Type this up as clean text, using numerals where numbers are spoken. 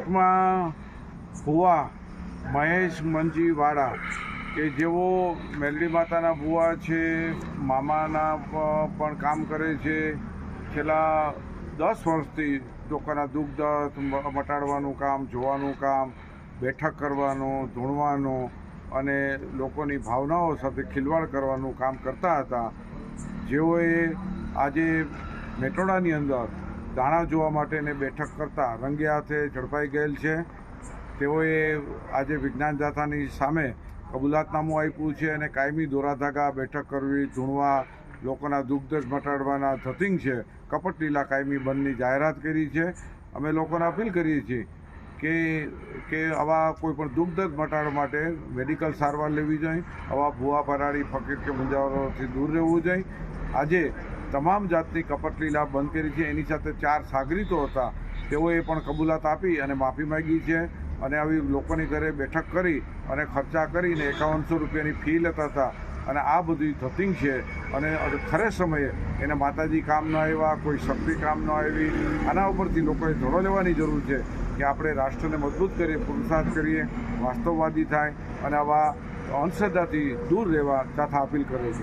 કપુલાતમાં ભુવા મહેશ મંજી વાળા કે જેઓ મેલડી માતાના ભુવા છે, મામાના પણ કામ કરે છે. છેલ્લા 10 વર્ષથી લોકોના દુઃખ દર્દ મટાડવાનું કામ, જોવાનું કામ, બેઠક કરવાનું, ધૂણવાનું અને લોકોની ભાવનાઓ સાથે ખિલવાડ કરવાનું કામ કરતા હતા. જેઓએ આજે મેટોડાની અંદર દાણા જોવા માટેને બેઠક કરતા રંગે હાથે ઝડપાઈ ગયેલ છે. તેઓએ આજે વિજ્ઞાન જાથાની સામે કબૂલાતનામું આપ્યું છે અને કાયમી દોરાધાગા બેઠક કરવી, ધૂણવા, લોકોના દુઃખ દર્દ મટાડવાના ધતિંગ છે કપટ લીલા કાયમી બંધની જાહેરાત કરી છે. અમે લોકોને અપીલ કરીએ છીએ કે આવા કોઈ પણ દુઃખ દર્દ મટાડવા માટે મેડિકલ સારવાર લેવી જોઈએ. આવા ભૂવા ભરાડી ફકીર કે મુંજાવરોથી દૂર રહેવું જોઈએ. આજે તમામ જાતની કપટ લીલા બંધ કરી છે. એની સાથે 4 સાગરીતો હતા, તેઓએ પણ કબૂલાત આપી અને માફી માગી છે અને આવી લોકોની ઘરે બેઠક કરી અને ખર્ચા કરીને 5100 રૂપિયાની ફી લેતા હતા. અને આ બધી ધતિંગ છે અને ખરે સમયે એને માતાજી કામ ન આવ્યા, કોઈ શક્તિ કામ ન આવી. આના ઉપરથી લોકોએ ધોરણો લેવાની જરૂર છે કે આપણે રાષ્ટ્રને મજબૂત કરીએ, પુરુષાર્થ કરીએ, વાસ્તવવાદી થાય અને આવા અંધશ્રદ્ધાથી દૂર રહેવા જાથા અપીલ કરે છે.